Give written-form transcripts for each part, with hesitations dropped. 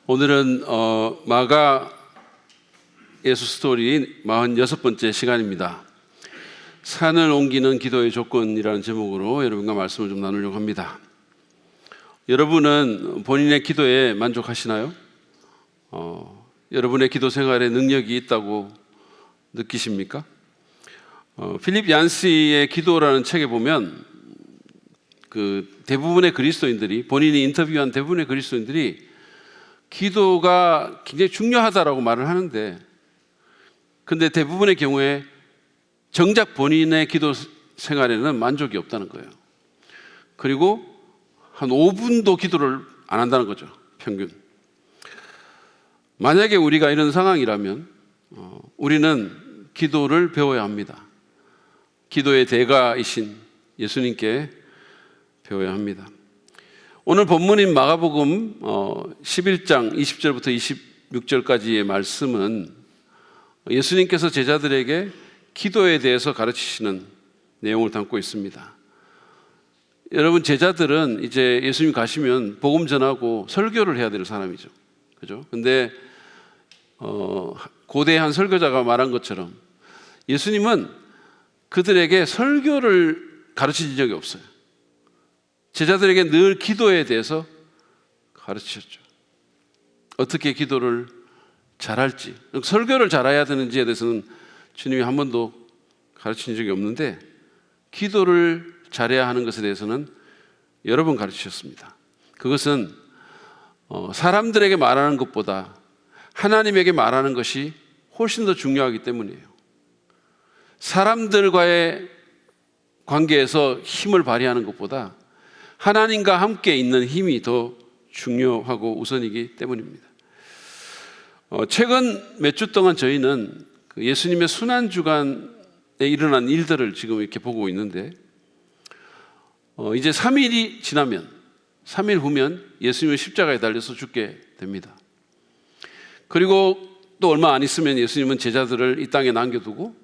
오늘은 마가 예수 스토리 46번째 시간입니다. 산을 옮기는 기도의 조건이라는 제목으로 여러분과 말씀을 좀 나누려고 합니다. 여러분은 본인의 기도에 만족하시나요? 여러분의 기도 생활에 능력이 있다고 느끼십니까? 필립 얀시의 기도라는 책에 보면 대부분의 그리스도인들이, 본인이 인터뷰한 대부분의 그리스도인들이 기도가 굉장히 중요하다라고 말을 하는데, 근데 대부분의 경우에 정작 본인의 기도 생활에는 만족이 없다는 거예요. 그리고 한 5분도 기도를 안 한다는 거죠, 평균. 만약에 우리가 이런 상황이라면 우리는 기도를 배워야 합니다. 기도의 대가이신 예수님께 배워야 합니다. 오늘 본문인 마가복음 11장 20절부터 26절까지의 말씀은 예수님께서 제자들에게 기도에 대해서 가르치시는 내용을 담고 있습니다. 여러분, 제자들은 이제 예수님 가시면 복음 전하고 설교를 해야 될 사람이죠. 그죠? 근데 고대 한 설교자가 말한 것처럼 예수님은 그들에게 설교를 가르친 적이 없어요. 제자들에게 늘 기도에 대해서 가르치셨죠. 어떻게 기도를 잘할지, 설교를 잘해야 되는지에 대해서는 주님이 한 번도 가르친 적이 없는데, 기도를 잘해야 하는 것에 대해서는 여러 번 가르치셨습니다. 그것은 사람들에게 말하는 것보다 하나님에게 말하는 것이 훨씬 더 중요하기 때문이에요. 사람들과의 관계에서 힘을 발휘하는 것보다 하나님과 함께 있는 힘이 더 중요하고 우선이기 때문입니다. 최근 몇 주 동안 저희는 예수님의 순환주간에 일어난 일들을 지금 이렇게 보고 있는데, 이제 3일이 지나면, 3일 후면 예수님은 십자가에 달려서 죽게 됩니다. 그리고 또 얼마 안 있으면 예수님은 제자들을 이 땅에 남겨두고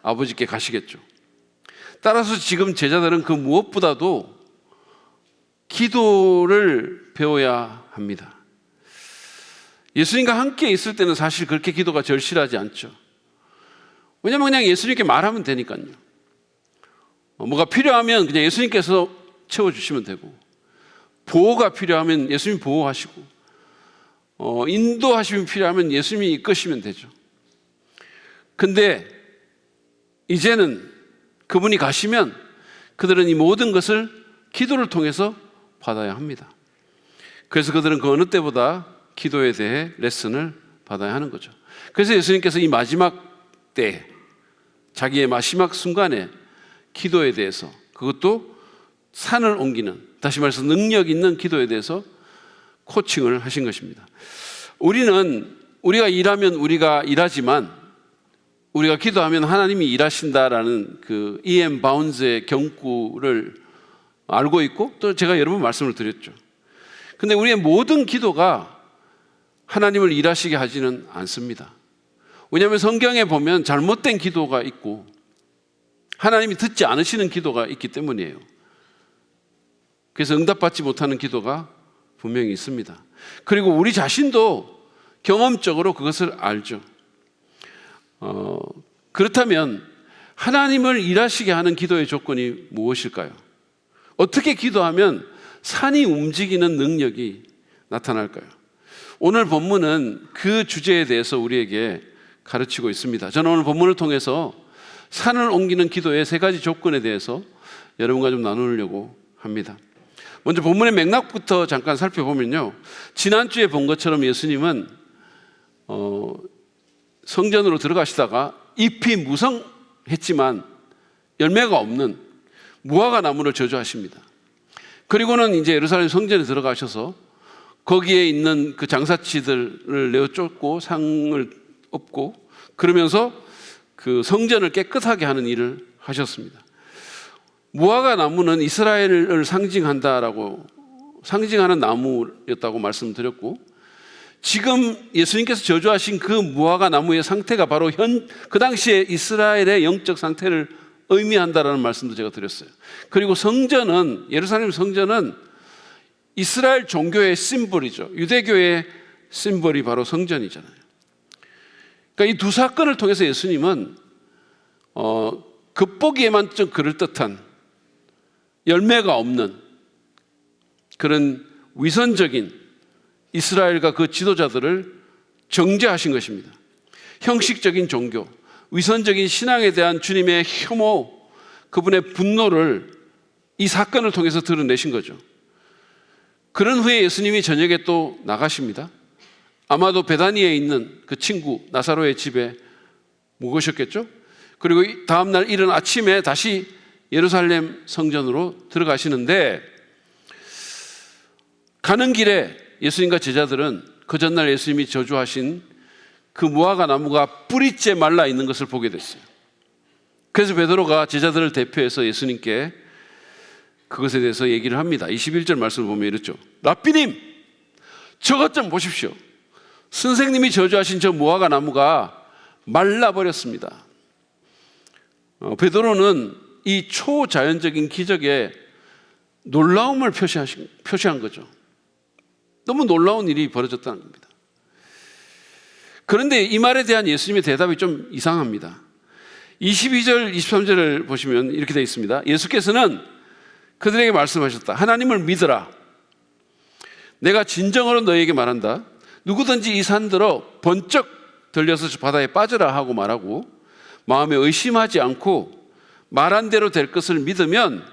아버지께 가시겠죠. 따라서 지금 제자들은 그 무엇보다도 기도를 배워야 합니다. 예수님과 함께 있을 때는 사실 그렇게 기도가 절실하지 않죠. 왜냐하면 그냥 예수님께 말하면 되니까요. 뭐가 필요하면 그냥 예수님께서 채워주시면 되고, 보호가 필요하면 예수님 보호하시고, 인도하심이 필요하면 예수님이 이끄시면 되죠. 근데 이제는 그분이 가시면 그들은 이 모든 것을 기도를 통해서 받아야 합니다. 그래서 그들은 그 어느 때보다 기도에 대해 레슨을 받아야 하는 거죠. 그래서 예수님께서 이 마지막 때, 자기의 마지막 순간에 기도에 대해서, 그것도 산을 옮기는, 다시 말해서 능력 있는 기도에 대해서 코칭을 하신 것입니다. 우리가 일하면 우리가 일하지만, 우리가 기도하면 하나님이 일하신다라는 그 E.M. 바운즈의 경구를 알고 있고, 또 제가 여러 번 말씀을 드렸죠. 근데 우리의 모든 기도가 하나님을 일하시게 하지는 않습니다. 왜냐하면 성경에 보면 잘못된 기도가 있고 하나님이 듣지 않으시는 기도가 있기 때문이에요. 그래서 응답받지 못하는 기도가 분명히 있습니다. 그리고 우리 자신도 경험적으로 그것을 알죠. 그렇다면 하나님을 일하시게 하는 기도의 조건이 무엇일까요? 어떻게 기도하면 산이 움직이는 능력이 나타날까요? 오늘 본문은 그 주제에 대해서 우리에게 가르치고 있습니다. 저는 오늘 본문을 통해서 산을 옮기는 기도의 3가지 조건에 대해서 여러분과 좀 나누려고 합니다. 먼저 본문의 맥락부터 잠깐 살펴보면요, 지난주에 본 것처럼 예수님은 성전으로 들어가시다가 잎이 무성했지만 열매가 없는 무화과 나무를 저주하십니다. 그리고는 이제 예루살렘 성전에 들어가셔서 거기에 있는 그 장사치들을 내어 쫓고 상을 엎고, 그러면서 그 성전을 깨끗하게 하는 일을 하셨습니다. 무화과 나무는 이스라엘을 상징하는 나무였다고 말씀드렸고, 지금 예수님께서 저주하신 그 무화과 나무의 상태가 바로 그 당시에 이스라엘의 영적 상태를 의미한다라는 말씀도 제가 드렸어요. 그리고 예루살렘 성전은 이스라엘 종교의 심볼이죠. 유대교의 심벌이 바로 성전이잖아요. 그러니까 이 두 사건을 통해서 예수님은 겉보기에만 좀 그럴듯한 열매가 없는 그런 위선적인 이스라엘과 그 지도자들을 정죄하신 것입니다. 형식적인 종교, 위선적인 신앙에 대한 주님의 혐오, 그분의 분노를 이 사건을 통해서 드러내신 거죠. 그런 후에 예수님이 저녁에 또 나가십니다. 아마도 베다니에 있는 그 친구 나사로의 집에 묵으셨겠죠. 그리고 다음날 이른 아침에 다시 예루살렘 성전으로 들어가시는데, 가는 길에 예수님과 제자들은 그 전날 예수님이 저주하신 그 무화과 나무가 뿌리째 말라 있는 것을 보게 됐어요. 그래서 베드로가 제자들을 대표해서 예수님께 그것에 대해서 얘기를 합니다. 21절 말씀을 보면 이렇죠. 랍비님, 저것 좀 보십시오. 선생님이 저주하신 저 무화과 나무가 말라버렸습니다. 베드로는 이 초자연적인 기적에 놀라움을 표시한 거죠. 너무 놀라운 일이 벌어졌다는 겁니다. 그런데 이 말에 대한 예수님의 대답이 좀 이상합니다. 22절, 23절을 보시면 이렇게 되어 있습니다. 예수께서는 그들에게 말씀하셨다. 하나님을 믿으라. 내가 진정으로 너희에게 말한다. 누구든지 이 산들어 번쩍 들려서 바다에 빠져라 하고 말하고 마음에 의심하지 않고 말한 대로 될 것을 믿으면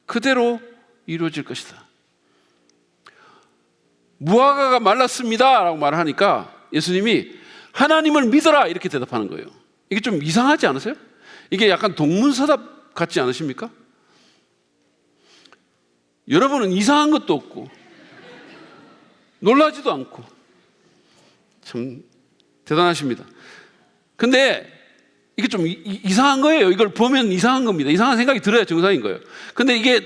그대로 이루어질 것이다. 무화과가 말랐습니다 라고 말하니까 예수님이 하나님을 믿어라 이렇게 대답하는 거예요. 이게 좀 이상하지 않으세요? 이게 약간 동문서답 같지 않으십니까? 여러분은 이상한 것도 없고 놀라지도 않고 참 대단하십니다. 근데 이게 좀 이상한 거예요. 이걸 보면 이상한 겁니다. 이상한 생각이 들어야 정상인 거예요. 근데 이게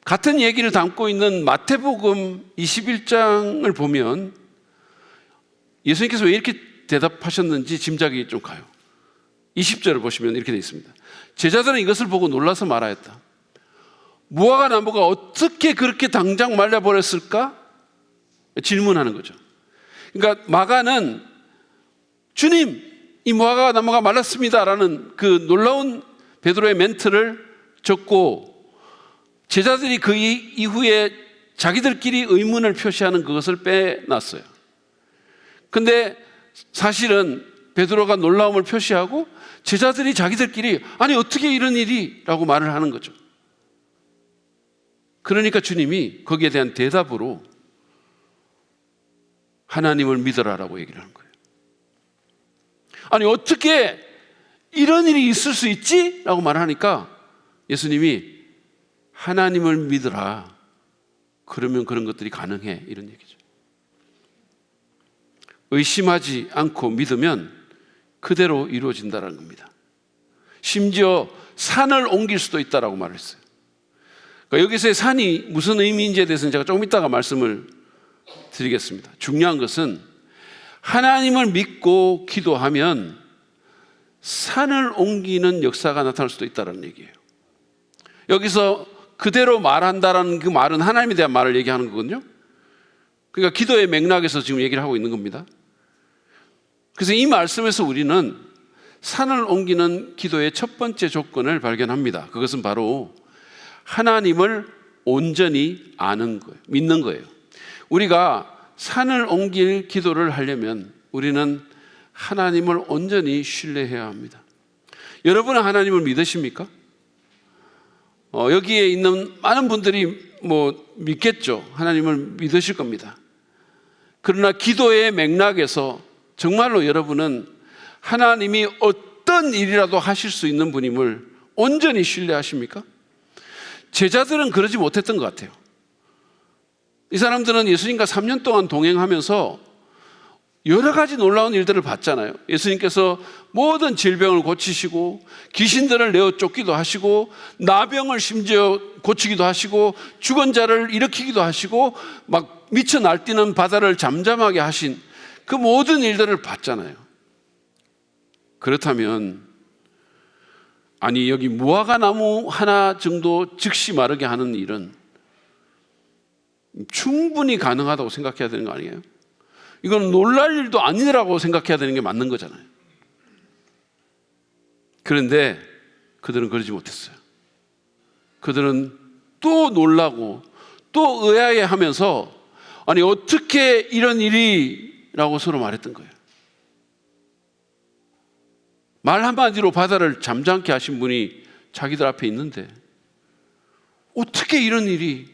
같은 얘기를 담고 있는 마태복음 21장을 보면 예수님께서 왜 이렇게 대답하셨는지 짐작이 좀 가요. 20절을 보시면 이렇게 되어 있습니다. 제자들은 이것을 보고 놀라서 말하였다. 무화과 나무가 어떻게 그렇게 당장 말라버렸을까? 질문하는 거죠. 그러니까 마가는 주님, 이 무화과 나무가 말랐습니다라는 그 놀라운 베드로의 멘트를 적고 제자들이 그 이후에 자기들끼리 의문을 표시하는 그것을 빼놨어요. 근데 사실은 베드로가 놀라움을 표시하고 제자들이 자기들끼리 아니 어떻게 이런 일이? 라고 말을 하는 거죠. 그러니까 주님이 거기에 대한 대답으로 하나님을 믿어라라고 얘기를 하는 거예요. 아니 어떻게 이런 일이 있을 수 있지? 라고 말하니까 예수님이 하나님을 믿으라. 그러면 그런 것들이 가능해. 이런 얘기죠. 의심하지 않고 믿으면 그대로 이루어진다는 겁니다. 심지어 산을 옮길 수도 있다라고 말했어요. 그러니까 여기서의 산이 무슨 의미인지에 대해서는 제가 조금 이따가 말씀을 드리겠습니다. 중요한 것은 하나님을 믿고 기도하면 산을 옮기는 역사가 나타날 수도 있다는 얘기예요. 여기서 그대로 말한다라는 그 말은 하나님에 대한 말을 얘기하는 거거든요. 그러니까 기도의 맥락에서 지금 얘기를 하고 있는 겁니다. 그래서 이 말씀에서 우리는 산을 옮기는 기도의 첫 번째 조건을 발견합니다. 그것은 바로 하나님을 온전히 아는 거예요. 믿는 거예요. 우리가 산을 옮길 기도를 하려면 우리는 하나님을 온전히 신뢰해야 합니다. 여러분은 하나님을 믿으십니까? 여기에 있는 많은 분들이 믿겠죠. 하나님을 믿으실 겁니다. 그러나 기도의 맥락에서 정말로 여러분은 하나님이 어떤 일이라도 하실 수 있는 분임을 온전히 신뢰하십니까? 제자들은 그러지 못했던 것 같아요. 이 사람들은 예수님과 3년 동안 동행하면서 여러 가지 놀라운 일들을 봤잖아요. 예수님께서 모든 질병을 고치시고 귀신들을 내어 쫓기도 하시고 나병을 심지어 고치기도 하시고 죽은 자를 일으키기도 하시고 막 미쳐 날뛰는 바다를 잠잠하게 하신 그 모든 일들을 봤잖아요. 그렇다면 아니 여기 무화과 나무 하나 정도 즉시 마르게 하는 일은 충분히 가능하다고 생각해야 되는 거 아니에요? 이건 놀랄 일도 아니라고 생각해야 되는 게 맞는 거잖아요. 그런데 그들은 그러지 못했어요. 그들은 또 놀라고 또 의아해하면서 아니 어떻게 이런 일이 라고 서로 말했던 거예요. 말 한마디로 바다를 잠잠케 하신 분이 자기들 앞에 있는데 어떻게 이런 일이,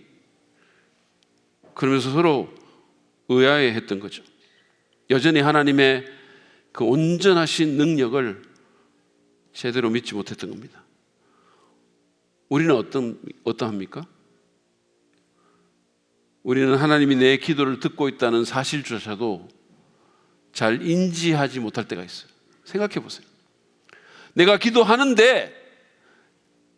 그러면서 서로 의아해했던 거죠. 여전히 하나님의 그 온전하신 능력을 제대로 믿지 못했던 겁니다. 우리는 어떠합니까? 우리는 하나님이 내 기도를 듣고 있다는 사실조차도 잘 인지하지 못할 때가 있어요. 생각해 보세요. 내가 기도하는데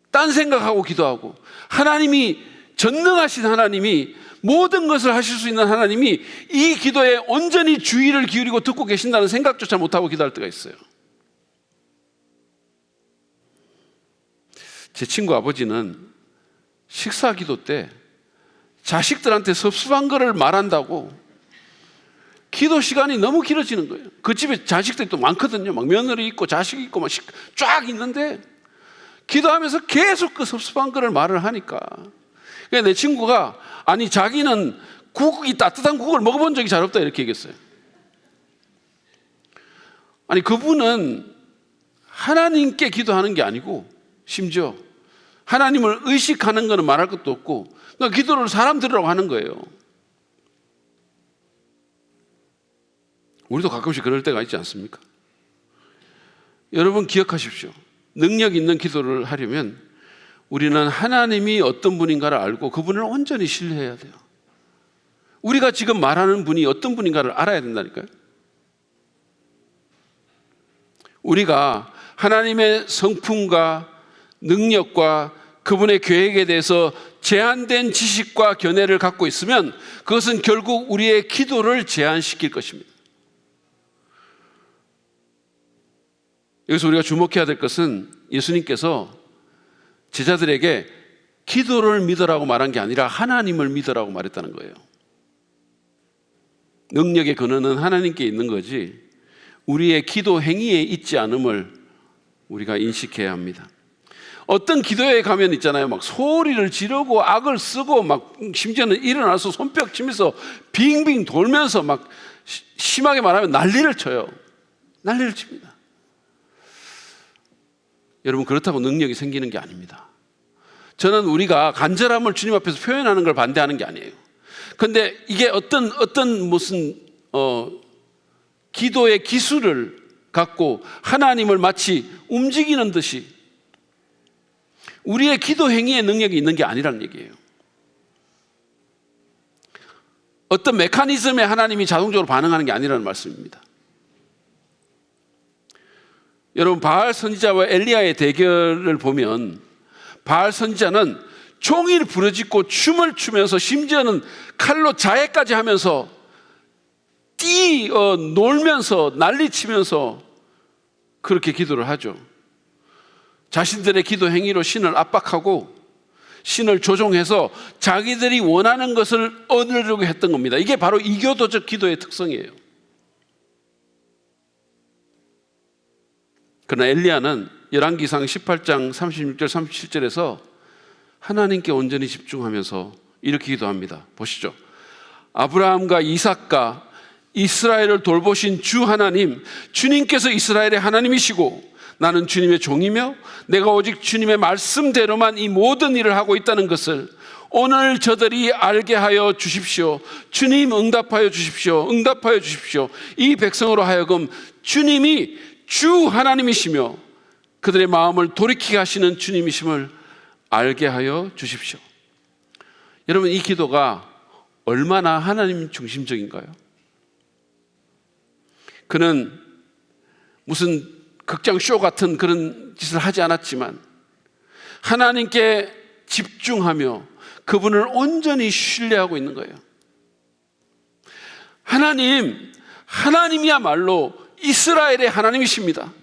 딴 생각하고 기도하고, 하나님이, 전능하신 하나님이, 모든 것을 하실 수 있는 하나님이 이 기도에 온전히 주의를 기울이고 듣고 계신다는 생각조차 못하고 기도할 때가 있어요. 제 친구 아버지는 식사 기도 때 자식들한테 섭섭한 거를 말한다고 기도 시간이 너무 길어지는 거예요. 그 집에 자식들이 또 많거든요. 막 며느리 있고 자식 있고 막 쫙 있는데 기도하면서 계속 그 섭섭한 거를 말을 하니까, 그러니까 내 친구가 아니 자기는 국이 따뜻한 국을 먹어본 적이 잘 없다 이렇게 얘기했어요. 아니 그분은 하나님께 기도하는 게 아니고 심지어 하나님을 의식하는 것은 말할 것도 없고 그러니까 기도를 사람 들으라고 하는 거예요. 우리도 가끔씩 그럴 때가 있지 않습니까? 여러분 기억하십시오. 능력 있는 기도를 하려면 우리는 하나님이 어떤 분인가를 알고 그분을 온전히 신뢰해야 돼요. 우리가 지금 말하는 분이 어떤 분인가를 알아야 된다니까요. 우리가 하나님의 성품과 능력과 그분의 계획에 대해서 제한된 지식과 견해를 갖고 있으면 그것은 결국 우리의 기도를 제한시킬 것입니다. 여기서 우리가 주목해야 될 것은 예수님께서 제자들에게 기도를 믿으라고 말한 게 아니라 하나님을 믿으라고 말했다는 거예요. 능력의 근원은 하나님께 있는 거지 우리의 기도 행위에 있지 않음을 우리가 인식해야 합니다. 어떤 기도에 가면 있잖아요. 막 소리를 지르고 악을 쓰고 막 심지어는 일어나서 손뼉 치면서 빙빙 돌면서 막 심하게 말하면 난리를 쳐요. 난리를 칩니다. 여러분 그렇다고 능력이 생기는 게 아닙니다. 저는 우리가 간절함을 주님 앞에서 표현하는 걸 반대하는 게 아니에요. 그런데 이게 어떤 무슨 기도의 기술을 갖고 하나님을 마치 움직이는 듯이 우리의 기도 행위에 능력이 있는 게 아니라는 얘기예요. 어떤 메커니즘에 하나님이 자동적으로 반응하는 게 아니라는 말씀입니다. 여러분 바알 선지자와 엘리야의 대결을 보면 바알 선지자는 종일 부르짖고 춤을 추면서 심지어는 칼로 자해까지 하면서 놀면서 난리치면서 그렇게 기도를 하죠. 자신들의 기도 행위로 신을 압박하고 신을 조종해서 자기들이 원하는 것을 얻으려고 했던 겁니다. 이게 바로 이교도적 기도의 특성이에요. 그러나 엘리야는 열왕기상 18장 36절 37절에서 하나님께 온전히 집중하면서 이렇게 기도합니다. 보시죠. 아브라함과 이삭과 이스라엘을 돌보신 주 하나님, 주님께서 이스라엘의 하나님이시고 나는 주님의 종이며 내가 오직 주님의 말씀대로만 이 모든 일을 하고 있다는 것을 오늘 저들이 알게 하여 주십시오. 주님 응답하여 주십시오. 응답하여 주십시오. 이 백성으로 하여금 주님이 주 하나님이시며 그들의 마음을 돌이키게 하시는 주님이심을 알게 하여 주십시오. 여러분 이 기도가 얼마나 하나님 중심적인가요? 그는 무슨 극장쇼 같은 그런 짓을 하지 않았지만 하나님께 집중하며 그분을 온전히 신뢰하고 있는 거예요. 하나님이야말로 이스라엘의 하나님이십니다.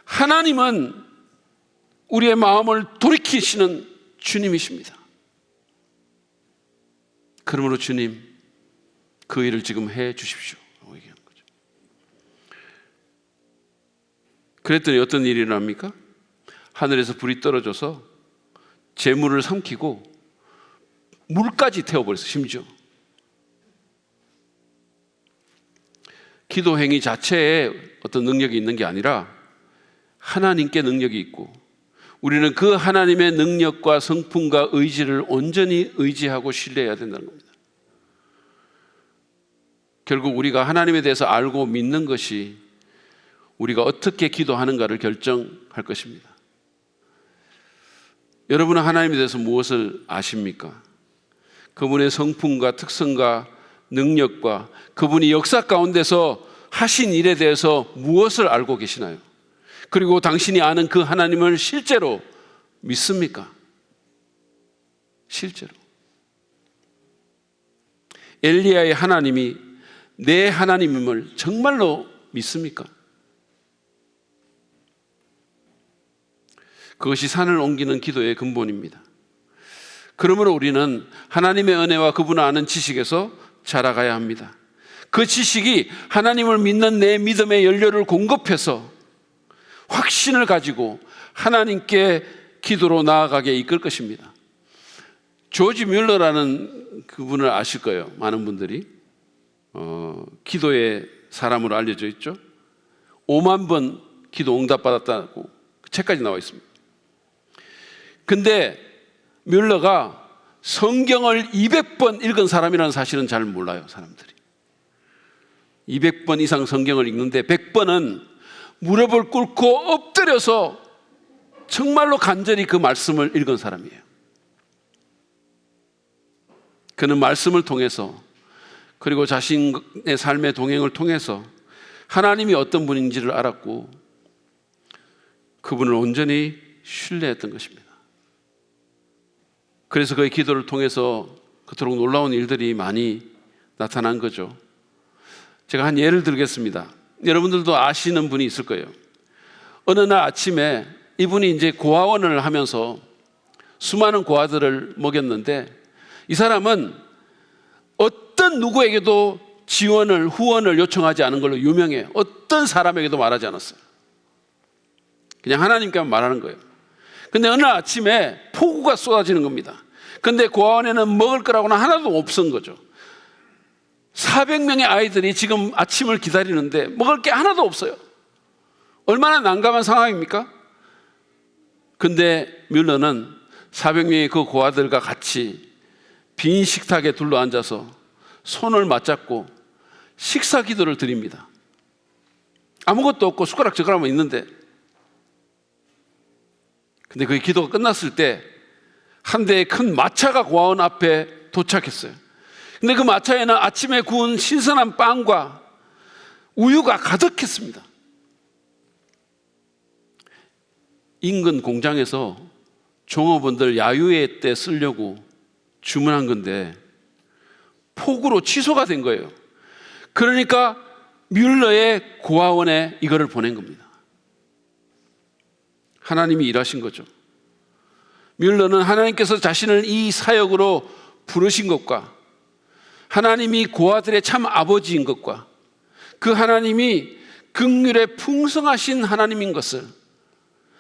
하나님은 우리의 마음을 돌이키시는 주님이십니다. 그러므로 주님, 그 일을 지금 해 주십시오 라고 얘기하는 거죠. 그랬더니 어떤 일이 일어납니까? 하늘에서 불이 떨어져서 재물을 삼키고 물까지 태워버렸어요. 심지어 기도 행위 자체에 어떤 능력이 있는 게 아니라 하나님께 능력이 있고, 우리는 그 하나님의 능력과 성품과 의지를 온전히 의지하고 신뢰해야 된다는 겁니다. 결국 우리가 하나님에 대해서 알고 믿는 것이 우리가 어떻게 기도하는가를 결정할 것입니다. 여러분은 하나님에 대해서 무엇을 아십니까? 그분의 성품과 특성과 능력과 그분이 역사 가운데서 하신 일에 대해서 무엇을 알고 계시나요? 그리고 당신이 아는 그 하나님을 실제로 믿습니까? 실제로. 엘리야의 하나님이 내 하나님임을 정말로 믿습니까? 그것이 산을 옮기는 기도의 근본입니다. 그러므로 우리는 하나님의 은혜와 그분을 아는 지식에서 자라가야 합니다. 그 지식이 하나님을 믿는 내 믿음의 연료를 공급해서 확신을 가지고 하나님께 기도로 나아가게 이끌 것입니다. 조지 뮬러라는 그분을 아실 거예요. 많은 분들이 기도의 사람으로 알려져 있죠. 5만 번 기도 응답받았다고 그 책까지 나와 있습니다. 근데 뮬러가 성경을 200번 읽은 사람이라는 사실은 잘 몰라요. 사람들이 200번 이상 성경을 읽는데 100번은 무릎을 꿇고 엎드려서 정말로 간절히 그 말씀을 읽은 사람이에요. 그는 말씀을 통해서, 그리고 자신의 삶의 동행을 통해서 하나님이 어떤 분인지를 알았고 그분을 온전히 신뢰했던 것입니다. 그래서 그의 기도를 통해서 그토록 놀라운 일들이 많이 나타난 거죠. 제가 한 예를 들겠습니다. 여러분들도 아시는 분이 있을 거예요. 어느 날 아침에 이분이 이제 고아원을 하면서 수많은 고아들을 먹였는데, 이 사람은 어떤 누구에게도 지원을, 후원을 요청하지 않은 걸로 유명해요. 어떤 사람에게도 말하지 않았어요. 그냥 하나님께만 말하는 거예요. 근데 어느 아침에 폭우가 쏟아지는 겁니다. 근데 고아원에는 먹을 거라고는 하나도 없은 거죠. 400명의 아이들이 지금 아침을 기다리는데 먹을 게 하나도 없어요. 얼마나 난감한 상황입니까? 근데 뮬러는 400명의 그 고아들과 같이 빈 식탁에 둘러앉아서 손을 맞잡고 식사 기도를 드립니다. 아무것도 없고 숟가락 젓가락만 있는데, 근데 그 기도가 끝났을 때 한 대의 큰 마차가 고아원 앞에 도착했어요. 근데 그 마차에는 아침에 구운 신선한 빵과 우유가 가득했습니다. 인근 공장에서 종업원들 야유회 때 쓰려고 주문한 건데 폭우로 취소가 된 거예요. 그러니까 뮬러의 고아원에 이거를 보낸 겁니다. 하나님이 일하신 거죠. 뮬러는 하나님께서 자신을 이 사역으로 부르신 것과 하나님이 고아들의 참 아버지인 것과 그 하나님이 긍휼에 풍성하신 하나님인 것을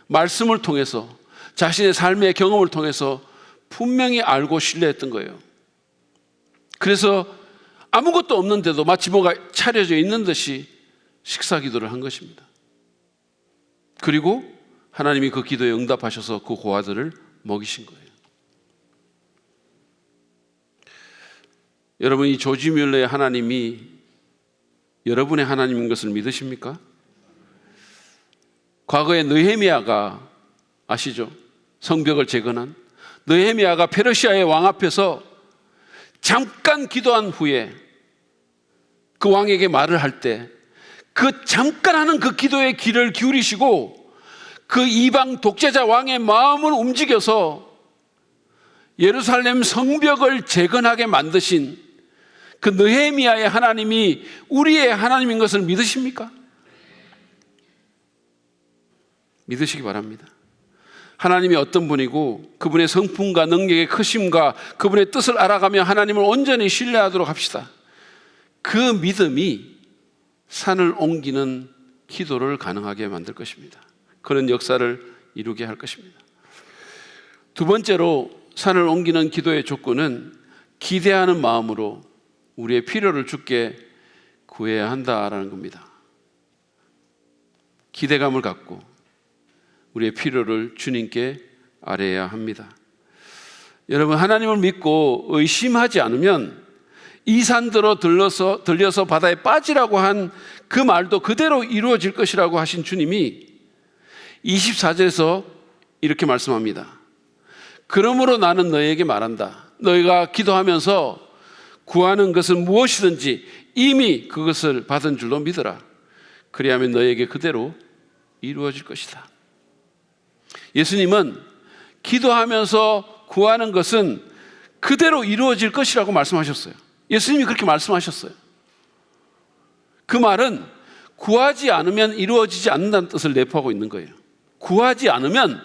말씀을 통해서, 자신의 삶의 경험을 통해서 분명히 알고 신뢰했던 거예요. 그래서 아무것도 없는데도 마치 뭐가 차려져 있는 듯이 식사 기도를 한 것입니다. 그리고 하나님이 그 기도에 응답하셔서 그 고아들을 먹이신 거예요. 여러분, 이 조지 뮬러의 하나님이 여러분의 하나님인 것을 믿으십니까? 과거에 느헤미야가 아시죠? 성벽을 재건한 느헤미야가 페르시아의 왕 앞에서 잠깐 기도한 후에 그 왕에게 말을 할 때 그 잠깐 하는 그 기도의 귀를 기울이시고 그 이방 독재자 왕의 마음을 움직여서 예루살렘 성벽을 재건하게 만드신 그 느헤미야의 하나님이 우리의 하나님인 것을 믿으십니까? 믿으시기 바랍니다. 하나님이 어떤 분이고 그분의 성품과 능력의 크심과 그분의 뜻을 알아가며 하나님을 온전히 신뢰하도록 합시다. 그 믿음이 산을 옮기는 기도를 가능하게 만들 것입니다. 그런 역사를 이루게 할 것입니다. 두 번째로 산을 옮기는 기도의 조건은 기대하는 마음으로 우리의 필요를 주께 구해야 한다라는 겁니다. 기대감을 갖고 우리의 필요를 주님께 아뢰어야 합니다. 여러분, 하나님을 믿고 의심하지 않으면 이 산더러 들려서 바다에 빠지라고 한 그 말도 그대로 이루어질 것이라고 하신 주님이 24절에서 이렇게 말씀합니다. 그러므로 나는 너희에게 말한다. 너희가 기도하면서 구하는 것은 무엇이든지 이미 그것을 받은 줄로 믿어라. 그리하면 너희에게 그대로 이루어질 것이다. 예수님은 기도하면서 구하는 것은 그대로 이루어질 것이라고 말씀하셨어요. 예수님이 그렇게 말씀하셨어요. 그 말은 구하지 않으면 이루어지지 않는다는 뜻을 내포하고 있는 거예요. 구하지 않으면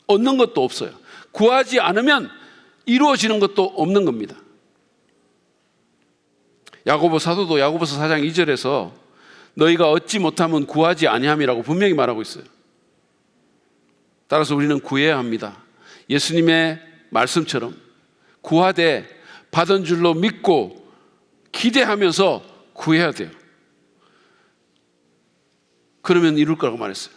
얻는 것도 없어요. 구하지 않으면 이루어지는 것도 없는 겁니다. 야고보 사도도 야고보서 4장 2절에서 너희가 얻지 못하면 구하지 아니함이라고 분명히 말하고 있어요. 따라서 우리는 구해야 합니다. 예수님의 말씀처럼 구하되 받은 줄로 믿고 기대하면서 구해야 돼요. 그러면 이룰 거라고 말했어요.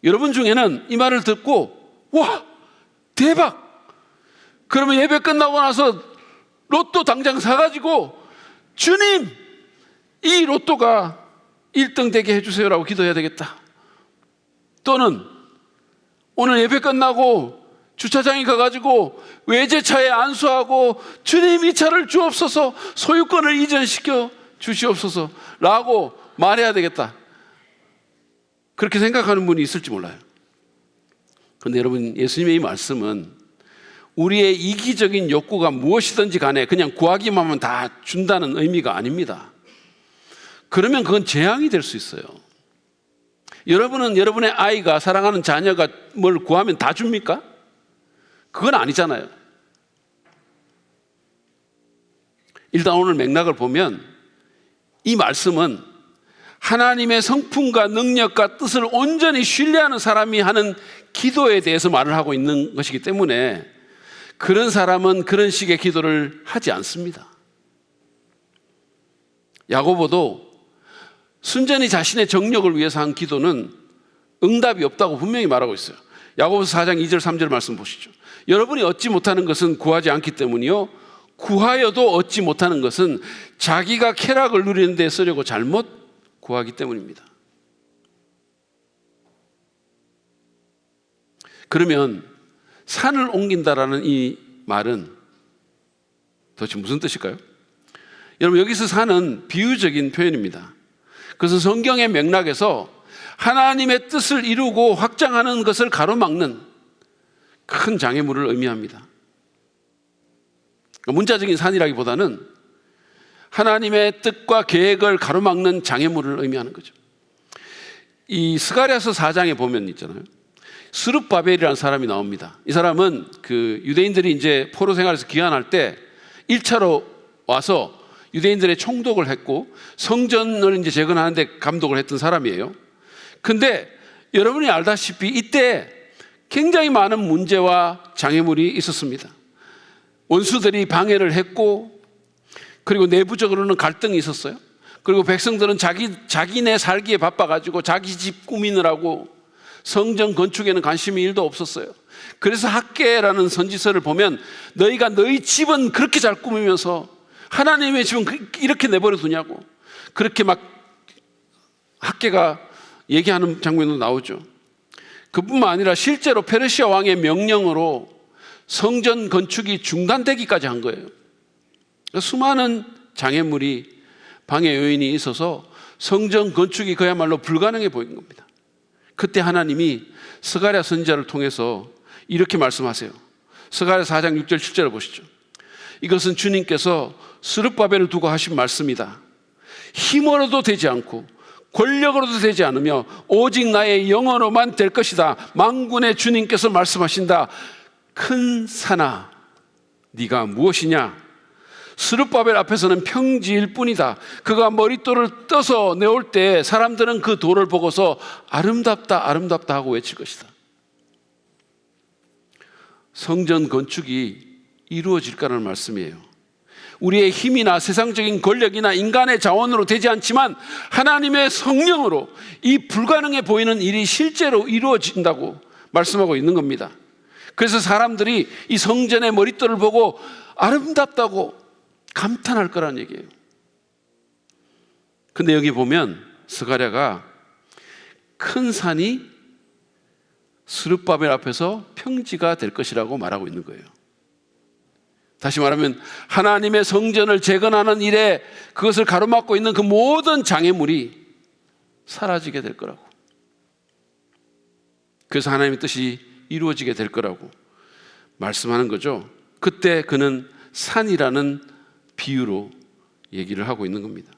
여러분 중에는 이 말을 듣고 와 대박! 그러면 예배 끝나고 나서 로또 당장 사가지고 주님 이 로또가 1등 되게 해주세요라고 기도해야 되겠다. 또는 오늘 예배 끝나고 주차장에 가가지고 외제차에 안수하고 주님 이 차를 주옵소서, 소유권을 이전시켜 주시옵소서 라고 말해야 되겠다. 그렇게 생각하는 분이 있을지 몰라요. 그런데 여러분, 예수님의 이 말씀은 우리의 이기적인 욕구가 무엇이든지 간에 그냥 구하기만 하면 다 준다는 의미가 아닙니다. 그러면 그건 재앙이 될 수 있어요. 여러분은 여러분의 아이가, 사랑하는 자녀가 뭘 구하면 다 줍니까? 그건 아니잖아요. 일단 오늘 맥락을 보면 이 말씀은 하나님의 성품과 능력과 뜻을 온전히 신뢰하는 사람이 하는 기도에 대해서 말을 하고 있는 것이기 때문에 그런 사람은 그런 식의 기도를 하지 않습니다. 야고보도 순전히 자신의 정력을 위해서 한 기도는 응답이 없다고 분명히 말하고 있어요. 야고보서 4장 2절 3절 말씀 보시죠. 여러분이 얻지 못하는 것은 구하지 않기 때문이요 구하여도 얻지 못하는 것은 자기가 쾌락을 누리는 데 쓰려고 잘못 구하기 때문입니다. 그러면 산을 옮긴다라는 이 말은 도대체 무슨 뜻일까요? 여러분, 여기서 산은 비유적인 표현입니다. 그것은 성경의 맥락에서 하나님의 뜻을 이루고 확장하는 것을 가로막는 큰 장애물을 의미합니다. 문자적인 산이라기보다는 하나님의 뜻과 계획을 가로막는 장애물을 의미하는 거죠. 이 스가랴서 4장에 보면 있잖아요. 스룹바벨이라는 사람이 나옵니다. 이 사람은 그 유대인들이 이제 포로 생활에서 귀환할 때 1차로 와서 유대인들의 총독을 했고 성전을 이제 재건하는데 감독을 했던 사람이에요. 근데 여러분이 알다시피 이때 굉장히 많은 문제와 장애물이 있었습니다. 원수들이 방해를 했고, 그리고 내부적으로는 갈등이 있었어요. 그리고 백성들은 자기네 살기에 바빠가지고 자기 집 꾸미느라고 성전 건축에는 관심이 1도 없었어요. 그래서 학개라는 선지서를 보면 너희가 너희 집은 그렇게 잘 꾸미면서 하나님의 집은 이렇게 내버려 두냐고, 그렇게 막 학개가 얘기하는 장면도 나오죠. 그뿐만 아니라 실제로 페르시아 왕의 명령으로 성전 건축이 중단되기까지 한 거예요. 수많은 장애물이, 방해 요인이 있어서 성전 건축이 그야말로 불가능해 보인 겁니다. 그때 하나님이 스가랴 선지자를 통해서 이렇게 말씀하세요. 스가랴 4장 6절 7절을 보시죠. 이것은 주님께서 스룹바벨을 두고 하신 말씀이다. 힘으로도 되지 않고 권력으로도 되지 않으며 오직 나의 영어로만 될 것이다. 만군의 주님께서 말씀하신다. 큰 산아, 네가 무엇이냐? 스룹바벨 앞에서는 평지일 뿐이다. 그가 머릿돌을 떠서 내올 때 사람들은 그 돌을 보고서 아름답다 아름답다 하고 외칠 것이다. 성전 건축이 이루어질까라는 말씀이에요. 우리의 힘이나 세상적인 권력이나 인간의 자원으로 되지 않지만 하나님의 성령으로 이 불가능해 보이는 일이 실제로 이루어진다고 말씀하고 있는 겁니다. 그래서 사람들이 이 성전의 머릿돌을 보고 아름답다고 감탄할 거라는 얘기예요. 근데 여기 보면 스가랴가 큰 산이 스룹바벨 앞에서 평지가 될 것이라고 말하고 있는 거예요. 다시 말하면 하나님의 성전을 재건하는 일에 그것을 가로막고 있는 그 모든 장애물이 사라지게 될 거라고. 그래서 하나님의 뜻이 이루어지게 될 거라고 말씀하는 거죠. 그때 그는 산이라는 비유로 얘기를 하고 있는 겁니다.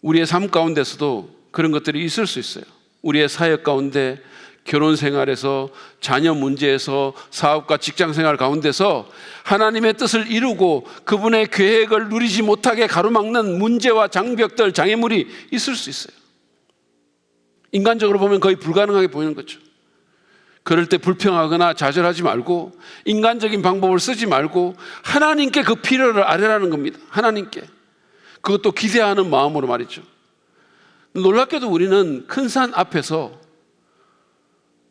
우리의 삶 가운데서도 그런 것들이 있을 수 있어요. 우리의 사역 가운데, 결혼 생활에서, 자녀 문제에서, 사업과 직장 생활 가운데서 하나님의 뜻을 이루고 그분의 계획을 누리지 못하게 가로막는 문제와 장벽들, 장애물이 있을 수 있어요. 인간적으로 보면 거의 불가능하게 보이는 거죠. 그럴 때 불평하거나 좌절하지 말고 인간적인 방법을 쓰지 말고 하나님께 그 필요를 아뢰라는 겁니다. 하나님께. 그것도 기대하는 마음으로 말이죠. 놀랍게도 우리는 큰 산 앞에서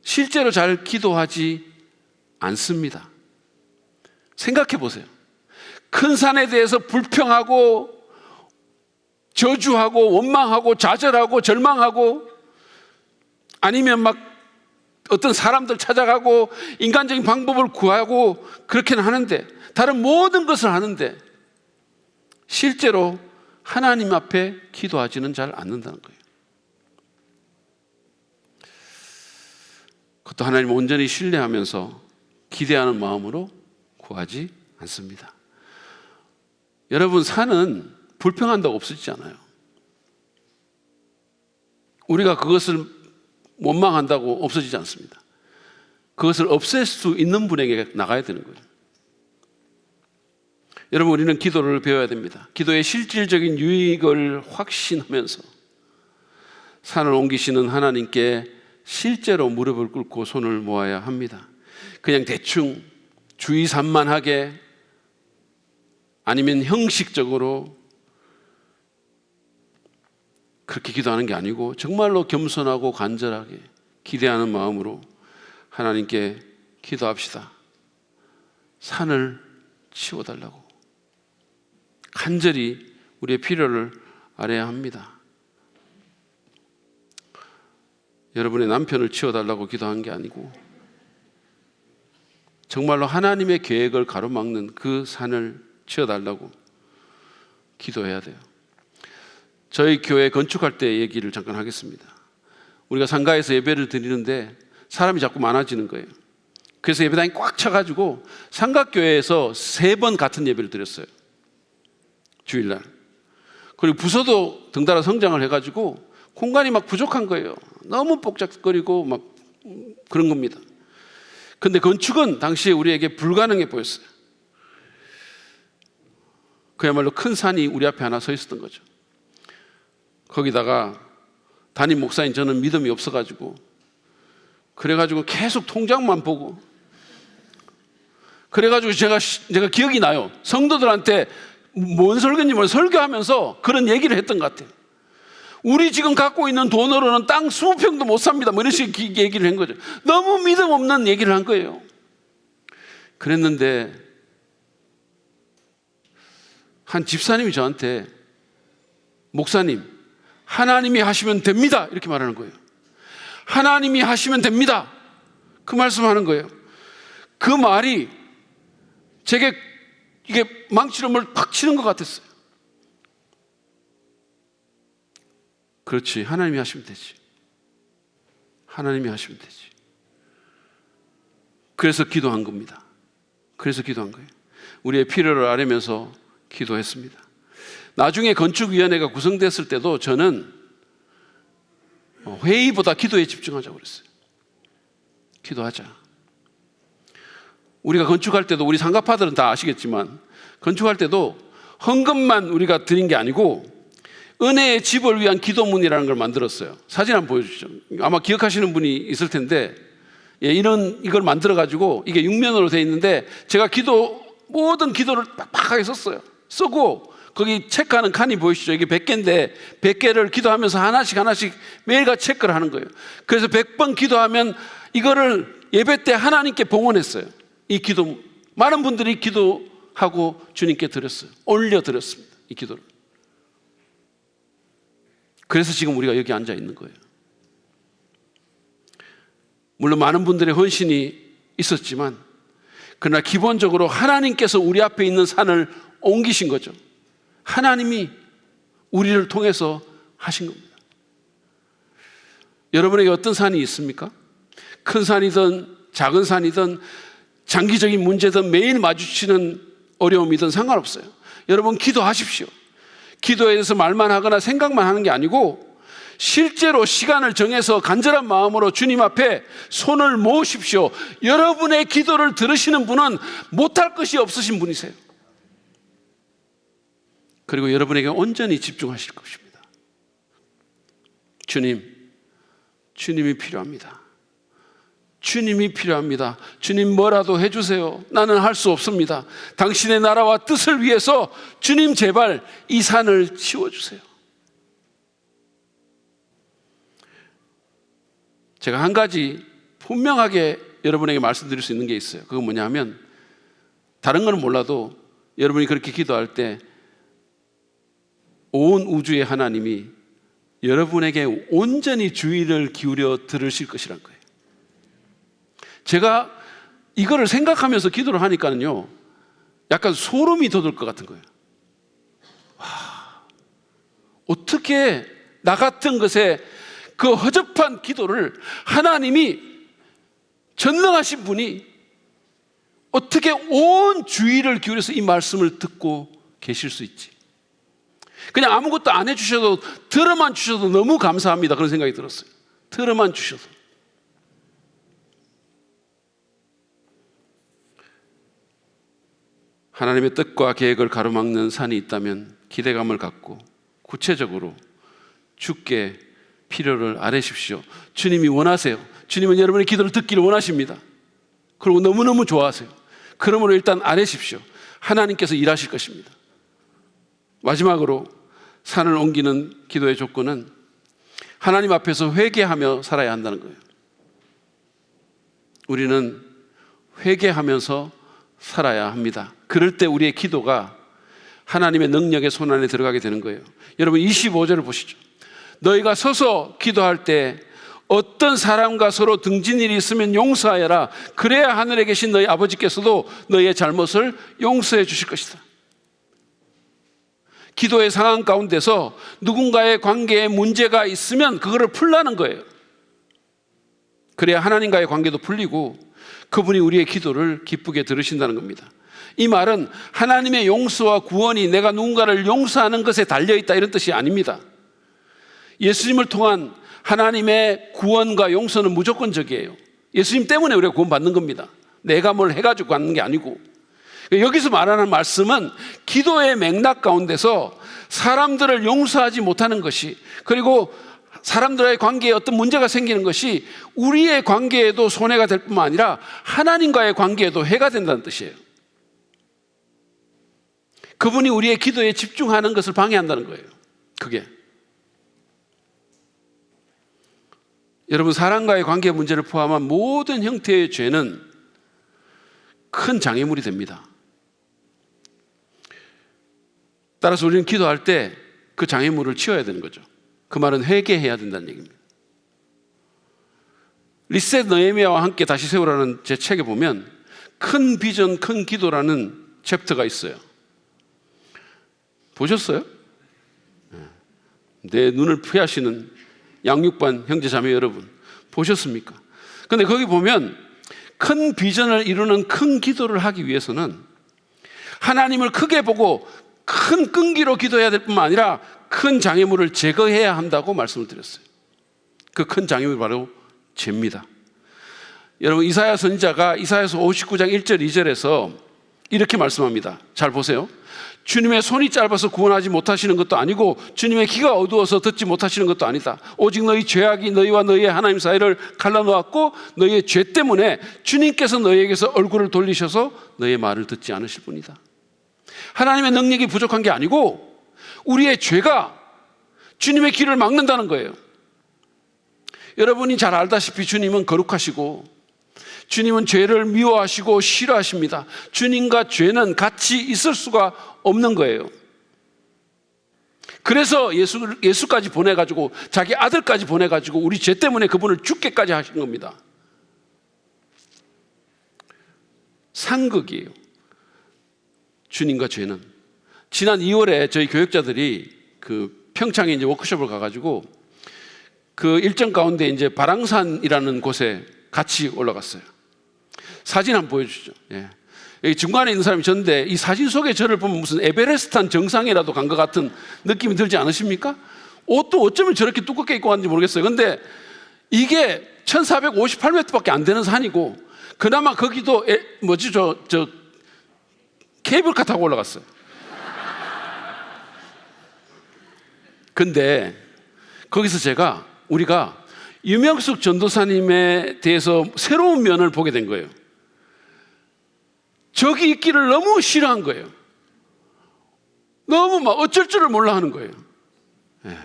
실제로 잘 기도하지 않습니다. 생각해 보세요. 큰 산에 대해서 불평하고 저주하고 원망하고 좌절하고 절망하고 아니면 막 어떤 사람들 찾아가고 인간적인 방법을 구하고 그렇게는 하는데, 다른 모든 것을 하는데 실제로 하나님 앞에 기도하지는 잘 않는다는 거예요. 그것도 하나님을 온전히 신뢰하면서 기대하는 마음으로 구하지 않습니다. 여러분, 산은 불평한다고 없어지지 않아요. 우리가 그것을 원망한다고 없어지지 않습니다. 그것을 없앨 수 있는 분에게 나가야 되는 거예요. 여러분, 우리는 기도를 배워야 됩니다. 기도의 실질적인 유익을 확신하면서 산을 옮기시는 하나님께 실제로 무릎을 꿇고 손을 모아야 합니다. 그냥 대충 주의 산만하게 아니면 형식적으로 그렇게 기도하는 게 아니고 정말로 겸손하고 간절하게 기대하는 마음으로 하나님께 기도합시다. 산을 치워달라고 간절히 우리의 필요를 아뢰야 합니다. 여러분의 남편을 치워달라고 기도한 게 아니고 정말로 하나님의 계획을 가로막는 그 산을 치워달라고 기도해야 돼요. 저희 교회 건축할 때 얘기를 잠깐 하겠습니다. 우리가 상가에서 예배를 드리는데 사람이 자꾸 많아지는 거예요. 그래서 예배당이 꽉 차가지고 상가교회에서 3번 같은 예배를 드렸어요. 주일날. 그리고 부서도 덩달아 성장을 해가지고 공간이 막 부족한 거예요. 너무 복잡거리고 막 그런 겁니다. 근데 건축은 당시에 우리에게 불가능해 보였어요. 그야말로 큰 산이 우리 앞에 하나 서 있었던 거죠. 거기다가 담임 목사인 저는 믿음이 없어가지고 그래가지고 계속 통장만 보고 그래가지고 제가 기억이 나요. 성도들한테 뭔 설교인지 몰라서 설교하면서 그런 얘기를 했던 것 같아요. 우리 지금 갖고 있는 돈으로는 땅 20평도 못 삽니다. 뭐 이런 식의 얘기를 한 거죠. 너무 믿음 없는 얘기를 한 거예요. 그랬는데 한 집사님이 저한테 목사님, 하나님이 하시면 됩니다. 이렇게 말하는 거예요. 하나님이 하시면 됩니다. 그 말씀하는 거예요. 그 말이 제게 이게 망치로 뭘 팍 치는 것 같았어요. 그렇지. 하나님이 하시면 되지. 하나님이 하시면 되지. 그래서 기도한 겁니다. 그래서 기도한 거예요. 우리의 필요를 아뢰면서 기도했습니다. 나중에 건축위원회가 구성됐을 때도 저는 회의보다 기도에 집중하자고 그랬어요. 기도하자. 우리가 건축할 때도, 우리 상가파들은 다 아시겠지만 건축할 때도 헌금만 우리가 드린 게 아니고 은혜의 집을 위한 기도문이라는 걸 만들었어요. 사진 한번 보여주시죠. 아마 기억하시는 분이 있을 텐데, 이걸 만들어가지고 이게 6면으로 되어 있는데 제가 모든 기도를 빡빡하게 썼어요. 쓰고 거기 체크하는 칸이 보이시죠? 이게 100개인데 100개를 기도하면서 하나씩 매일같이 체크를 하는 거예요. 그래서 100번 기도하면 이거를 예배 때 하나님께 봉헌했어요. 이 기도, 많은 분들이 기도하고 주님께 드렸어요. 올려드렸습니다, 이 기도를. 그래서 지금 우리가 여기 앉아 있는 거예요. 물론 많은 분들의 헌신이 있었지만, 그러나 기본적으로 하나님께서 우리 앞에 있는 산을 옮기신 거죠. 하나님이 우리를 통해서 하신 겁니다. 여러분에게 어떤 산이 있습니까? 큰 산이든 작은 산이든 장기적인 문제든 매일 마주치는 어려움이든 상관없어요. 여러분 기도하십시오. 기도에 대해서 말만 하거나 생각만 하는 게 아니고 실제로 시간을 정해서 간절한 마음으로 주님 앞에 손을 모으십시오. 여러분의 기도를 들으시는 분은 못할 것이 없으신 분이세요. 그리고 여러분에게 온전히 집중하실 것입니다. 주님이 필요합니다. 주님이 필요합니다. 주님 뭐라도 해주세요. 나는 할 수 없습니다. 당신의 나라와 뜻을 위해서 주님 제발 이 산을 치워주세요. 제가 한 가지 분명하게 여러분에게 말씀드릴 수 있는 게 있어요. 그건 뭐냐 하면, 다른 건 몰라도 여러분이 그렇게 기도할 때 온 우주의 하나님이 여러분에게 온전히 주의를 기울여 들으실 것이란 거예요. 제가 이거를 생각하면서 기도를 하니까는요, 약간 소름이 돋을 것 같은 거예요. 와, 어떻게 나 같은 것에 그 허접한 기도를 하나님이, 전능하신 분이 어떻게 온 주의를 기울여서 이 말씀을 듣고 계실 수 있지? 그냥 아무것도 안 해주셔도, 들어만 주셔도 너무 감사합니다, 그런 생각이 들었어요. 들어만 주셔도. 하나님의 뜻과 계획을 가로막는 산이 있다면 기대감을 갖고 구체적으로 주께 필요를 아뢰십시오. 주님이 원하세요. 주님은 여러분의 기도를 듣기를 원하십니다. 그리고 너무너무 좋아하세요. 그러므로 일단 아뢰십시오. 하나님께서 일하실 것입니다. 마지막으로 산을 옮기는 기도의 조건은 하나님 앞에서 회개하며 살아야 한다는 거예요. 우리는 회개하면서 살아야 합니다. 그럴 때 우리의 기도가 하나님의 능력의 손 안에 들어가게 되는 거예요. 여러분 25절을 보시죠. 너희가 서서 기도할 때 어떤 사람과 서로 등진 일이 있으면 용서하여라. 그래야 하늘에 계신 너희 아버지께서도 너희의 잘못을 용서해 주실 것이다. 기도의 상황 가운데서 누군가의 관계에 문제가 있으면 그거를 풀라는 거예요. 그래야 하나님과의 관계도 풀리고 그분이 우리의 기도를 기쁘게 들으신다는 겁니다. 이 말은 하나님의 용서와 구원이 내가 누군가를 용서하는 것에 달려있다 이런 뜻이 아닙니다. 예수님을 통한 하나님의 구원과 용서는 무조건적이에요. 예수님 때문에 우리가 구원받는 겁니다. 내가 뭘 해가지고 받는 게 아니고. 여기서 말하는 말씀은 기도의 맥락 가운데서 사람들을 용서하지 못하는 것이, 그리고 사람들과의 관계에 어떤 문제가 생기는 것이 우리의 관계에도 손해가 될 뿐만 아니라 하나님과의 관계에도 해가 된다는 뜻이에요. 그분이 우리의 기도에 집중하는 것을 방해한다는 거예요. 그게 여러분, 사람과의 관계 문제를 포함한 모든 형태의 죄는 큰 장애물이 됩니다. 따라서 우리는 기도할 때 그 장애물을 치워야 되는 거죠. 그 말은 회개해야 된다는 얘기입니다. 리셋 느헤미야와 함께 다시 세우라는 제 책에 보면 큰 비전 큰 기도라는 챕터가 있어요. 보셨어요? 내 눈을 피하시는 양육반 형제자매 여러분, 보셨습니까? 근데 거기 보면 큰 비전을 이루는 큰 기도를 하기 위해서는 하나님을 크게 보고 큰 끈기로 기도해야 될 뿐만 아니라 큰 장애물을 제거해야 한다고 말씀을 드렸어요. 그 큰 장애물이 바로 죄입니다. 여러분, 이사야 선지자가 이사야서 59장 1절 2절에서 이렇게 말씀합니다. 잘 보세요. 주님의 손이 짧아서 구원하지 못하시는 것도 아니고 주님의 귀가 어두워서 듣지 못하시는 것도 아니다. 오직 너희 죄악이 너희와 너희의 하나님 사이를 갈라놓았고 너희의 죄 때문에 주님께서 너희에게서 얼굴을 돌리셔서 너희의 말을 듣지 않으실 뿐이다. 하나님의 능력이 부족한 게 아니고 우리의 죄가 주님의 귀를 막는다는 거예요. 여러분이 잘 알다시피 주님은 거룩하시고 주님은 죄를 미워하시고 싫어하십니다. 주님과 죄는 같이 있을 수가 없는 거예요. 그래서 예수까지 보내가지고 자기 아들까지 보내가지고 우리 죄 때문에 그분을 죽게까지 하신 겁니다. 상극이에요. 주님과 죄는. 지난 2월에 저희 교역자들이 그 평창에 이제 워크숍을 가가지고 그 일정 가운데 이제 바랑산이라는 곳에 같이 올라갔어요. 사진 한번 보여주시죠. 예. 여기 중간에 있는 사람이 저인데 이 사진 속에 저를 보면 무슨 에베레스트 정상이라도 간 것 같은 느낌이 들지 않으십니까? 옷도 어쩌면 저렇게 두껍게 입고 왔는지 모르겠어요. 근데 이게 1458m밖에 안 되는 산이고 그나마 거기도 저 케이블카 타고 올라갔어요. 근데 거기서 우리가 유명숙 전도사님에 대해서 새로운 면을 보게 된 거예요. 저기 있기를 너무 싫어한 거예요. 너무 막 어쩔 줄을 몰라 하는 거예요. 네.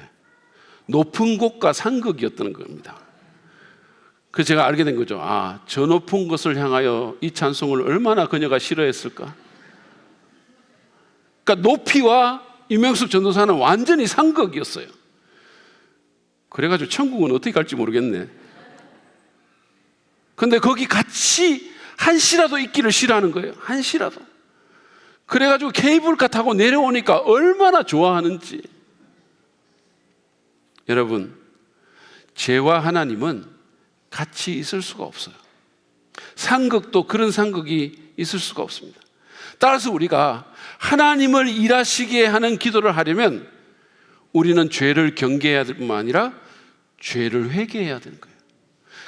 높은 곳과 상극이었던 겁니다. 그래서 제가 알게 된 거죠. 아, 저 높은 곳을 향하여 이 찬송을 얼마나 그녀가 싫어했을까. 그러니까 높이와 유명숙 전도사는 완전히 상극이었어요. 그래가지고 천국은 어떻게 갈지 모르겠네. 근데 거기 같이 한시라도 있기를 싫어하는 거예요. 한시라도. 그래가지고 케이블카 타고 내려오니까 얼마나 좋아하는지. 여러분, 죄와 하나님은 같이 있을 수가 없어요. 상극도 그런 상극이 있을 수가 없습니다. 따라서 우리가 하나님을 일하시게 하는 기도를 하려면 우리는 죄를 경계해야 될 뿐만 아니라 죄를 회개해야 되는 거예요.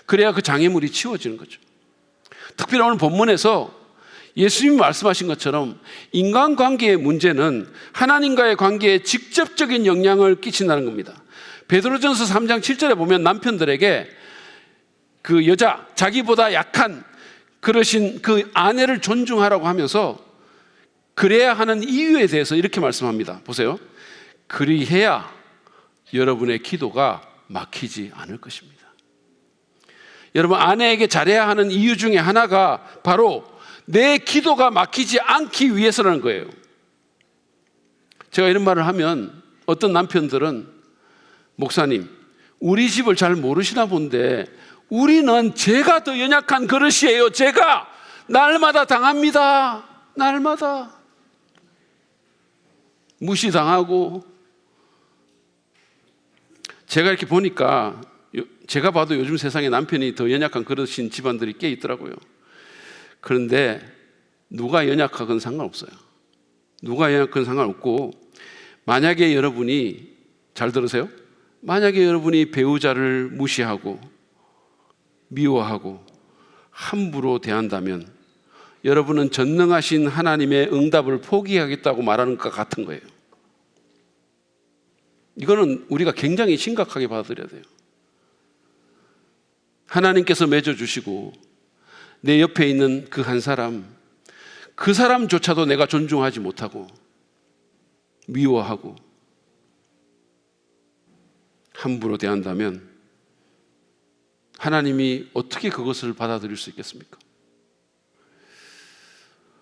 그래야 그 장애물이 치워지는 거죠. 특별히 오늘 본문에서 예수님이 말씀하신 것처럼 인간관계의 문제는 하나님과의 관계에 직접적인 영향을 끼친다는 겁니다. 베드로전서 3장 7절에 보면 남편들에게 그 여자, 자기보다 약한 그러신 그 아내를 존중하라고 하면서 그래야 하는 이유에 대해서 이렇게 말씀합니다. 보세요. 그리해야 여러분의 기도가 막히지 않을 것입니다. 여러분, 아내에게 잘해야 하는 이유 중에 하나가 바로 내 기도가 막히지 않기 위해서라는 거예요. 제가 이런 말을 하면 어떤 남편들은 목사님, 우리 집을 잘 모르시나 본데 우리는 제가 더 연약한 그릇이에요. 제가 날마다 당합니다. 날마다 무시당하고. 제가 이렇게 보니까 제가 봐도 요즘 세상에 남편이 더 연약한 그릇인 집안들이 꽤 있더라고요. 그런데 누가 연약하건 상관없어요. 누가 연약하건 상관없고, 만약에 여러분이, 잘 들으세요, 만약에 여러분이 배우자를 무시하고 미워하고 함부로 대한다면 여러분은 전능하신 하나님의 응답을 포기하겠다고 말하는 것과 같은 거예요. 이거는 우리가 굉장히 심각하게 받아들여야 돼요. 하나님께서 맺어주시고 내 옆에 있는 그 한 사람, 그 사람조차도 내가 존중하지 못하고 미워하고 함부로 대한다면 하나님이 어떻게 그것을 받아들일 수 있겠습니까?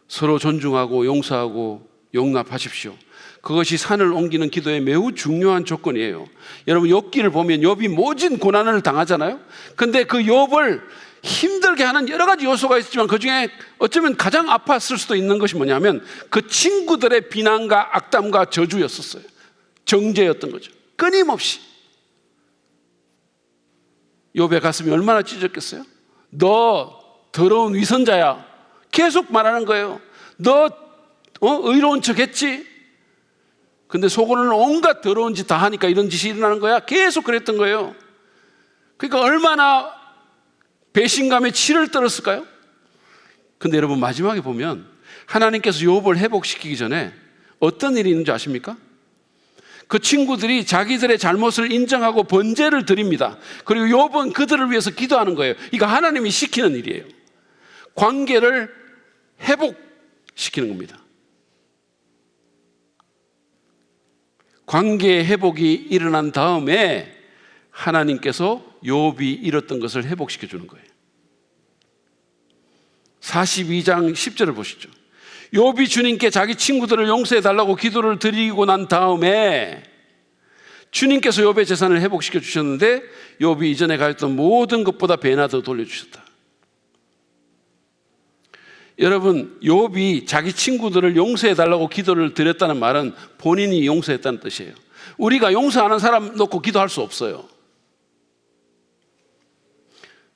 서로 존중하고 용서하고 용납하십시오. 그것이 산을 옮기는 기도의 매우 중요한 조건이에요. 여러분, 욥기를 보면 욥이 모진 고난을 당하잖아요. 근데 그 욥을 힘들게 하는 여러 가지 요소가 있지만 그중에 어쩌면 가장 아팠을 수도 있는 것이 뭐냐면 그 친구들의 비난과 악담과 저주였었어요. 정죄였던 거죠. 끊임없이. 욥의 가슴이 얼마나 찢어졌겠어요? 너 더러운 위선자야. 계속 말하는 거예요. 너 의로운 척 했지? 근데 속으로는 온갖 더러운 짓 다 하니까 이런 짓이 일어나는 거야. 계속 그랬던 거예요. 그러니까 얼마나 배신감에 치를 떨었을까요? 근데 여러분 마지막에 보면 하나님께서 욥을 회복시키기 전에 어떤 일이 있는지 아십니까? 그 친구들이 자기들의 잘못을 인정하고 번제를 드립니다. 그리고 욥은 그들을 위해서 기도하는 거예요. 이거 하나님이 시키는 일이에요. 관계를 회복시키는 겁니다. 관계 회복이 일어난 다음에 하나님께서 욥이 잃었던 것을 회복시켜 주는 거예요. 42장 10절을 보시죠. 욥이 주님께 자기 친구들을 용서해 달라고 기도를 드리고 난 다음에 주님께서 욥의 재산을 회복시켜 주셨는데 욥이 이전에 가졌던 모든 것보다 배나 더 돌려주셨다. 여러분, 욥이 자기 친구들을 용서해 달라고 기도를 드렸다는 말은 본인이 용서했다는 뜻이에요. 우리가 용서하는 사람 놓고 기도할 수 없어요.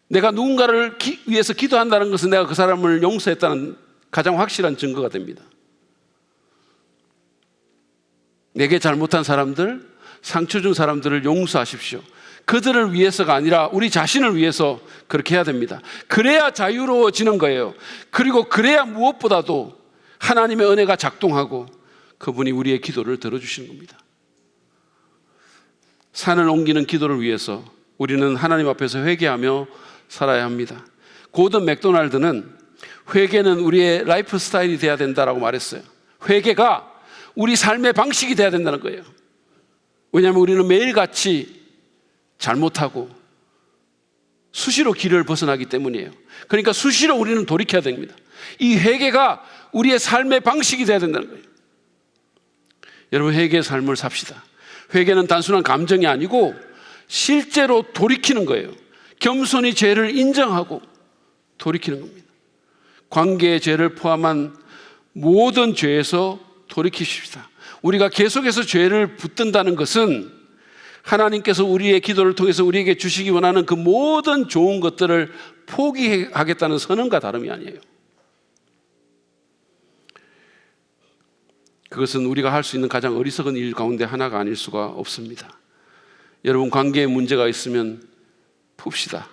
내가 누군가를 위해서 기도한다는 것은 내가 그 사람을 용서했다는 가장 확실한 증거가 됩니다. 내게 잘못한 사람들, 상처 준 사람들을 용서하십시오. 그들을 위해서가 아니라 우리 자신을 위해서 그렇게 해야 됩니다. 그래야 자유로워지는 거예요. 그리고 그래야 무엇보다도 하나님의 은혜가 작동하고 그분이 우리의 기도를 들어주시는 겁니다. 산을 옮기는 기도를 위해서 우리는 하나님 앞에서 회개하며 살아야 합니다. 고든 맥도날드는 회개는 우리의 라이프 스타일이 돼야 된다라고 말했어요. 회개가 우리 삶의 방식이 돼야 된다는 거예요. 왜냐하면 우리는 매일같이 잘못하고 수시로 길을 벗어나기 때문이에요. 그러니까 수시로 우리는 돌이켜야 됩니다. 이 회개가 우리의 삶의 방식이 돼야 된다는 거예요. 여러분, 회개의 삶을 삽시다. 회개는 단순한 감정이 아니고 실제로 돌이키는 거예요. 겸손히 죄를 인정하고 돌이키는 겁니다. 관계의 죄를 포함한 모든 죄에서 돌이키십시다. 우리가 계속해서 죄를 붙든다는 것은 하나님께서 우리의 기도를 통해서 우리에게 주시기 원하는 그 모든 좋은 것들을 포기하겠다는 선언과 다름이 아니에요. 그것은 우리가 할 수 있는 가장 어리석은 일 가운데 하나가 아닐 수가 없습니다. 여러분, 관계에 문제가 있으면 풉시다.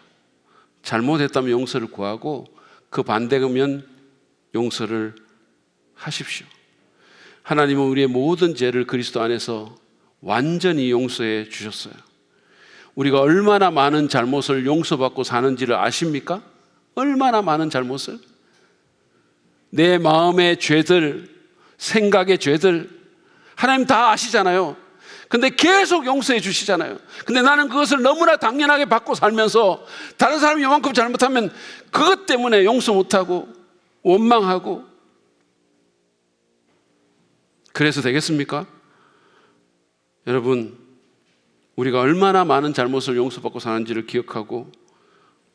잘못했다면 용서를 구하고 그 반대면 용서를 하십시오. 하나님은 우리의 모든 죄를 그리스도 안에서 완전히 용서해 주셨어요. 우리가 얼마나 많은 잘못을 용서받고 사는지를 아십니까? 얼마나 많은 잘못을? 내 마음의 죄들, 생각의 죄들 하나님 다 아시잖아요. 근데 계속 용서해 주시잖아요. 근데 나는 그것을 너무나 당연하게 받고 살면서 다른 사람이 요만큼 잘못하면 그것 때문에 용서 못하고 원망하고, 그래서 되겠습니까? 여러분, 우리가 얼마나 많은 잘못을 용서받고 사는지를 기억하고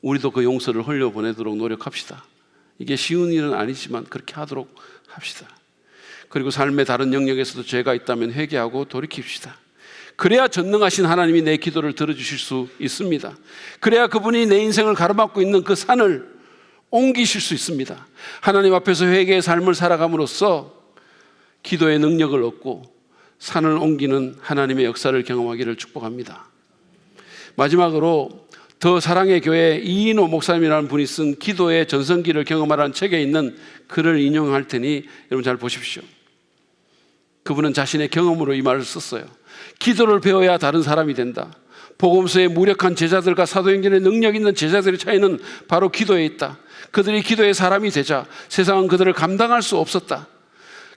우리도 그 용서를 흘려보내도록 노력합시다. 이게 쉬운 일은 아니지만 그렇게 하도록 합시다. 그리고 삶의 다른 영역에서도 죄가 있다면 회개하고 돌이킵시다. 그래야 전능하신 하나님이 내 기도를 들어주실 수 있습니다. 그래야 그분이 내 인생을 가로막고 있는 그 산을 옮기실 수 있습니다. 하나님 앞에서 회개의 삶을 살아감으로써 기도의 능력을 얻고 산을 옮기는 하나님의 역사를 경험하기를 축복합니다. 마지막으로 더 사랑의 교회 이인호 목사님이라는 분이 쓴 기도의 전성기를 경험하라는 책에 있는 글을 인용할 테니 여러분 잘 보십시오. 그분은 자신의 경험으로 이 말을 썼어요. 기도를 배워야 다른 사람이 된다. 복음서의 무력한 제자들과 사도행전의 능력 있는 제자들의 차이는 바로 기도에 있다. 그들이 기도의 사람이 되자 세상은 그들을 감당할 수 없었다.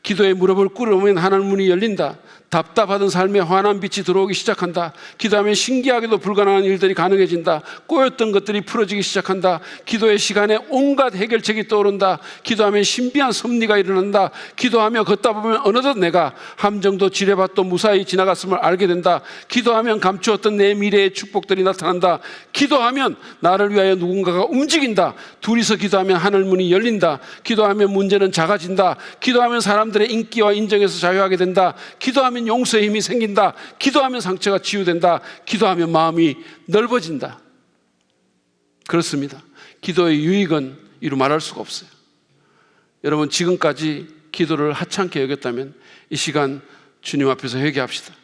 기도에 무릎을 꿇으면 하늘 문이 열린다. 답답하던 삶에 환한 빛이 들어오기 시작한다. 기도하면 신기하게도 불가능한 일들이 가능해진다. 꼬였던 것들이 풀어지기 시작한다. 기도의 시간에 온갖 해결책이 떠오른다. 기도하면 신비한 섭리가 일어난다. 기도하며 걷다 보면 어느덧 내가 함정도 지뢰밭도 무사히 지나갔음을 알게 된다. 기도하면 감추었던 내 미래의 축복들이 나타난다. 기도하면 나를 위하여 누군가가 움직인다. 둘이서 기도하면 하늘 문이 열린다. 기도하면 문제는 작아진다. 기도하면 사람들의 인기와 인정에서 자유하게 된다. 기도하면 용서의 힘이 생긴다. 기도하면 상처가 치유된다. 기도하면 마음이 넓어진다. 그렇습니다. 기도의 유익은 이루 말할 수가 없어요. 여러분, 지금까지 기도를 하찮게 여겼다면 이 시간 주님 앞에서 회개합시다.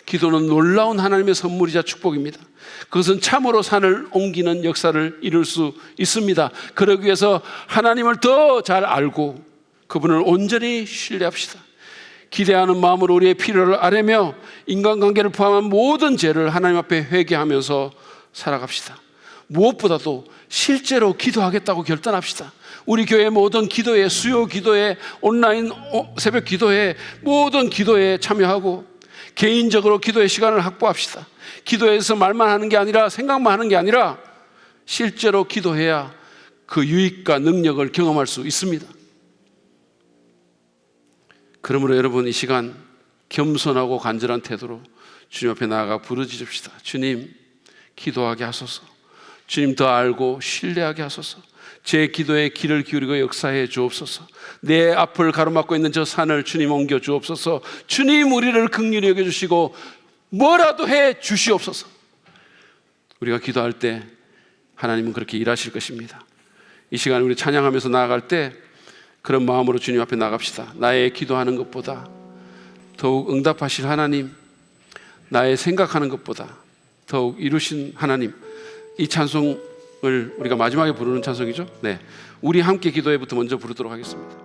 기도는 놀라운 하나님의 선물이자 축복입니다. 그것은 참으로 산을 옮기는 역사를 이룰 수 있습니다. 그러기 위해서 하나님을 더 잘 알고 그분을 온전히 신뢰합시다. 기대하는 마음으로 우리의 필요를 아뢰며 인간관계를 포함한 모든 죄를 하나님 앞에 회개하면서 살아갑시다. 무엇보다도 실제로 기도하겠다고 결단합시다. 우리 교회 모든 기도회, 수요 기도회, 온라인 새벽 기도회, 모든 기도에 참여하고 개인적으로 기도의 시간을 확보합시다. 기도에서 말만 하는 게 아니라 생각만 하는 게 아니라 실제로 기도해야 그 유익과 능력을 경험할 수 있습니다. 그러므로 여러분, 이 시간 겸손하고 간절한 태도로 주님 앞에 나아가 부르짖읍시다. 주님, 기도하게 하소서. 주님, 더 알고 신뢰하게 하소서. 제 기도에 귀를 기울이고 역사해 주옵소서. 내 앞을 가로막고 있는 저 산을 주님 옮겨 주옵소서. 주님, 우리를 긍휼히 여겨주시고 뭐라도 해 주시옵소서. 우리가 기도할 때 하나님은 그렇게 일하실 것입니다. 이 시간 우리 찬양하면서 나아갈 때 그런 마음으로 주님 앞에 나갑시다. 나의 기도하는 것보다 더욱 응답하실 하나님, 나의 생각하는 것보다 더욱 이루신 하나님, 이 찬송을 우리가 마지막에 부르는 찬송이죠. 네, 우리 함께 기도해부터 먼저 부르도록 하겠습니다.